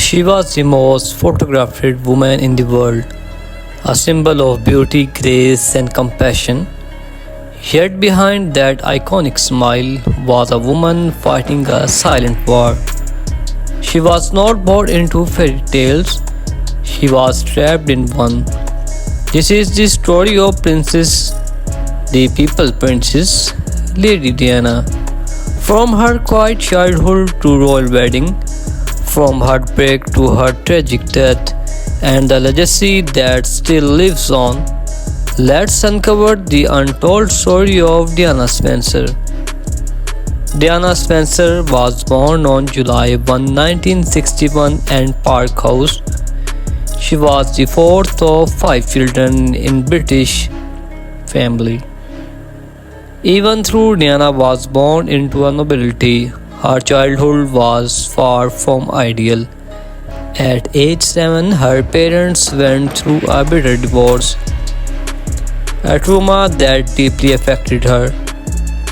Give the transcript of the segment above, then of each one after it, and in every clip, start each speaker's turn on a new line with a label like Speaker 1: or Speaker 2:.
Speaker 1: She was the most photographed woman in the world, a symbol of beauty, grace, and compassion. Yet behind that iconic smile was a woman fighting a silent war. She was not born into fairy tales, she was trapped in one. This is the story of Princess, the People Princess, Lady Diana. From her quiet childhood to royal wedding, from heartbreak to her tragic death, and the legacy that still lives on, let's uncover the untold story of Diana Spencer. Diana Spencer was born on July 1, 1961 in Park House. She was the fourth of five children in British family. Even though Diana was born into a nobility, her childhood was far from ideal. At age 7, her parents went through a bitter divorce, a trauma that deeply affected her.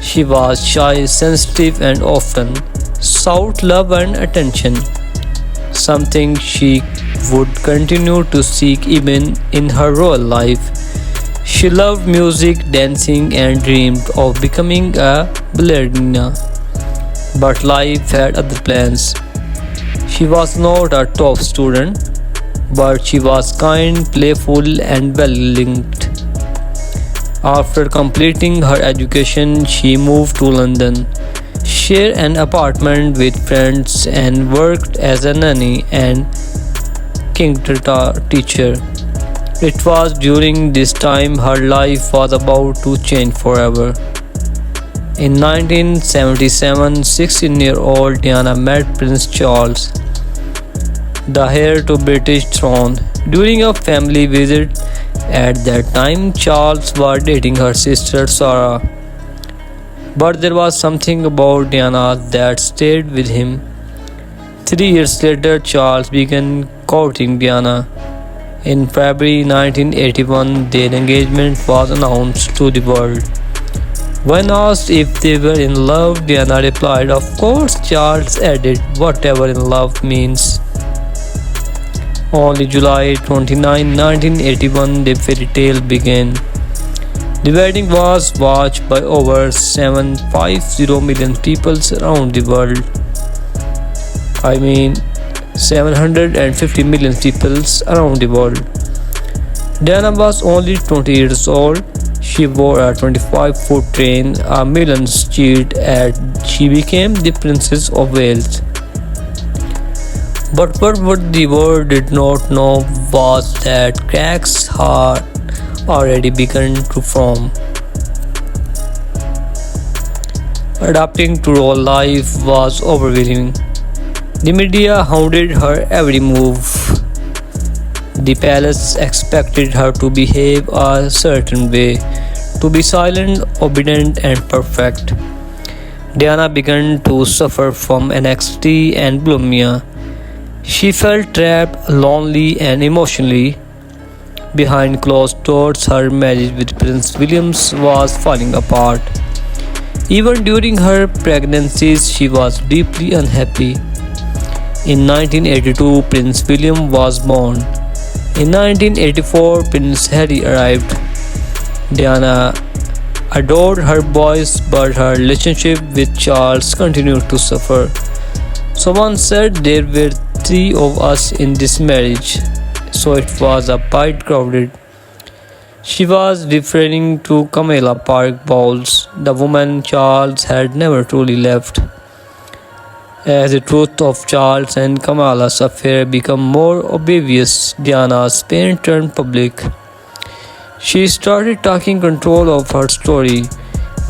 Speaker 1: She was shy, sensitive, and often sought love and attention, something she would continue to seek even in her royal life. She loved music, dancing, and dreamed of becoming a ballerina. But life had other plans. She was not a top student, but she was kind, playful, and well linked. After completing her education, she moved to London, shared an apartment with friends, and worked as a nanny and kindergarten teacher. It was during this time her life was about to change forever. In 1977, 16-year-old Diana met Prince Charles, the heir to British throne, during a family visit. At that time, Charles was dating her sister Sarah. But there was something about Diana that stayed with him. 3 years later, Charles began courting Diana. In February 1981, their engagement was announced to the world. When asked if they were in love, Diana replied, "Of course." Charles added, "Whatever in love means." On July 29, 1981, the fairy tale began. The wedding was watched by over 750 million people around the world. I mean, 750 million people around the world. Diana was only 20 years old. She wore a 25-foot train. Millions cheered as she became the Princess of Wales. But what the world did not know was that cracks had already begun to form. Adapting to real life was overwhelming. The media hounded her every move. The palace expected her to behave a certain way, to be silent, obedient, and perfect. Diana began to suffer from anxiety and bulimia. She felt trapped, lonely, and emotionally behind closed doors. Her marriage with Prince William was falling apart. Even during her pregnancies, she was deeply unhappy. In 1982, Prince William was born. In 1984, Prince Harry arrived. Diana adored her boys, but her relationship with Charles continued to suffer. Someone said there were three of us in this marriage, so it was a bit crowded. She was referring to Camilla Park Bowles, the woman Charles had never truly left. As the truth of Charles and Camilla's affair became more obvious, Diana's pain turned public. She started taking control of her story,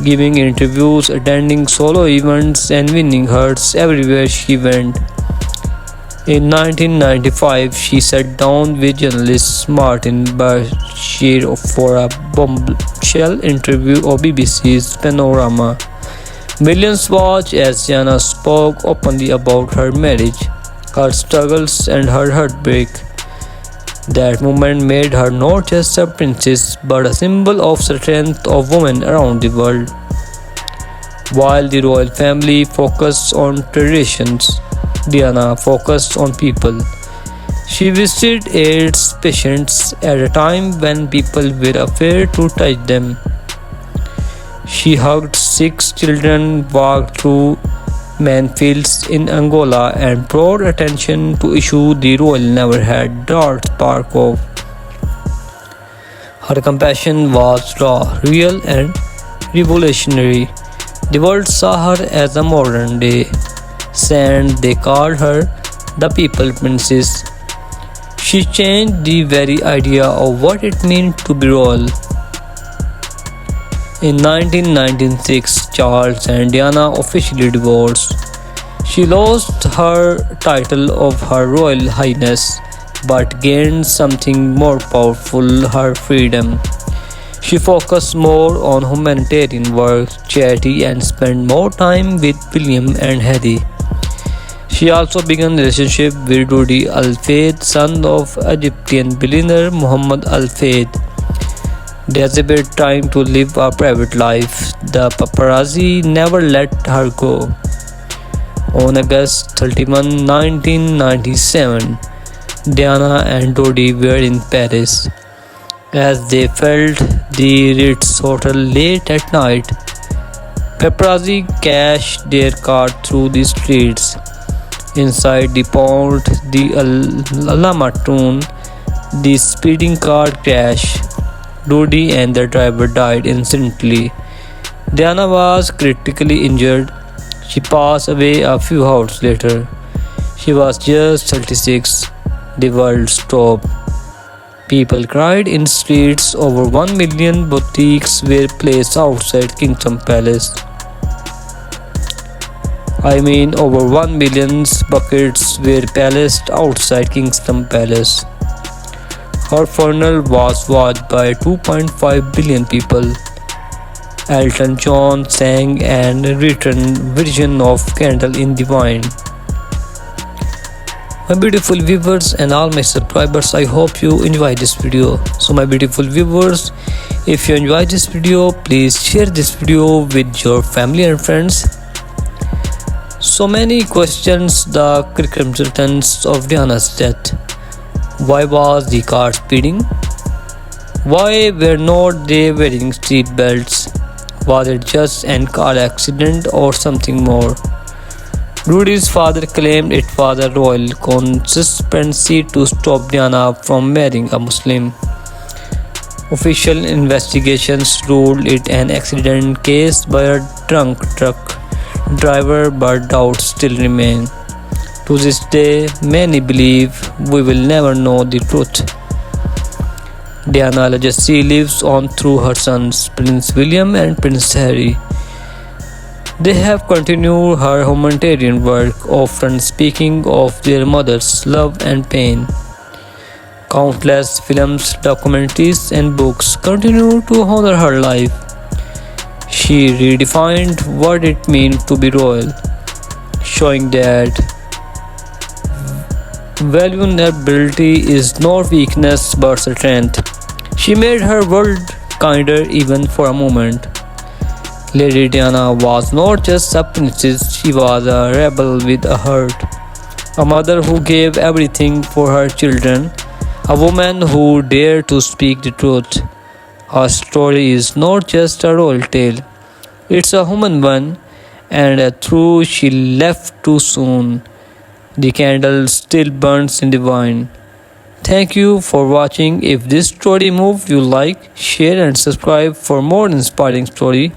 Speaker 1: giving interviews, attending solo events, and winning hearts everywhere she went. In 1995, she sat down with journalist Martin Bashir for a bombshell interview on BBC's Panorama. Millions watched as Diana spoke openly about her marriage, her struggles, and her heartbreak. That moment made her not just a princess but a symbol of strength of women around the world. While the royal family focused on traditions, Diana focused on people. She visited AIDS patients at a time when people were afraid to touch them. She hugged sick children, walked through minefields in Angola, and brought attention to issues the royal never had dared spark of. Her compassion was raw, real, and revolutionary. The world saw her as a modern day saint. They called her the People Princess. She changed the very idea of what it meant to be royal. In 1996, Charles and Diana officially divorced. She lost her title of Her Royal Highness but gained something more powerful, her freedom. She focused more on humanitarian work, charity, and spent more time with William and Harry. She also began a relationship with Rudy Al Fayed, son of Egyptian billionaire Muhammad Al Fayed. They had time to live a private life. The paparazzi never let her go. On August 31, 1997, Diana and Rudy were in Paris. As they felt the Ritz Hotel late at night, paparazzi cashed their car through the streets. Inside the pond, the Alamatoon, the speeding car crashed. Rudy and the driver died instantly. Diana was critically injured. She passed away a few hours later. She was just 36. The world stopped. People cried in streets. Over 1 million boutiques were placed outside Kingdom Palace. Over 1 million buckets were placed outside Kingdom Palace. Her funeral was watched by 2.5 billion people. Elton John sang an written version of Candle in the Wind. My beautiful viewers and all my subscribers, I hope you enjoy this video. So my beautiful viewers, if you enjoy this video, please share this video with your family and friends. So many questions the circumstances of Diana's death. Why was the car speeding? Why were not they wearing seat belts? Was it just an car accident or something more? Rudy's father claimed it was a royal conspiracy to stop Diana from marrying a Muslim. Official investigations ruled it an accident caused by a drunk truck driver, but doubts still remain. To this day, many believe we will never know the truth. Diana's legacy lives on through her sons, Prince William and Prince Harry. They have continued her humanitarian work, often speaking of their mother's love and pain. Countless films, documentaries, and books continue to honor her life. She redefined what it means to be royal, showing that vulnerability is not weakness but strength. She made her world kinder even for a moment. Lady Diana was not just a princess, she was a rebel with a heart. A mother who gave everything for her children. A woman who dared to speak the truth. Her story is not just a royal tale, it's a human one, and a truth she left too soon. The candle still burns in the wind. Thank you for watching. If this story moved you, like, share and subscribe for more inspiring story.